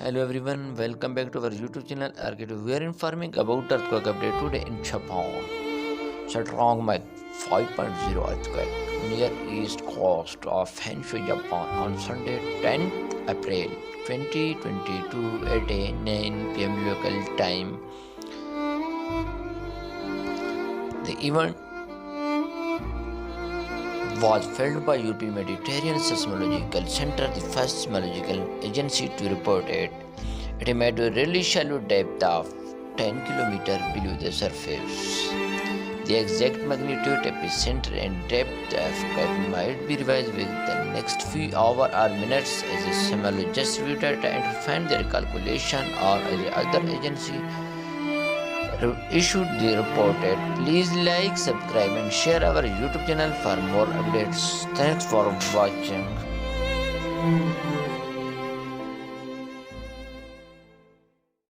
Hello everyone, welcome back to our YouTube channel Arcade. We are informing about earthquake update today in Japan. Strong Mach 5.0 earthquake near east coast of Honshu, Japan on Sunday 10th April 2022 at 9 p.m. local time. The event was felt by UP Mediterranean Seismological Center, the first seismological agency to report it. It made a really shallow depth of 10 km below the surface. The exact magnitude, epicenter, and depth of quake might be revised within the next few hours or minutes as the seismologists review data and refine their calculation, or as the other agency issued the report. Please like, subscribe and share our YouTube channel for more updates. Thanks for watching.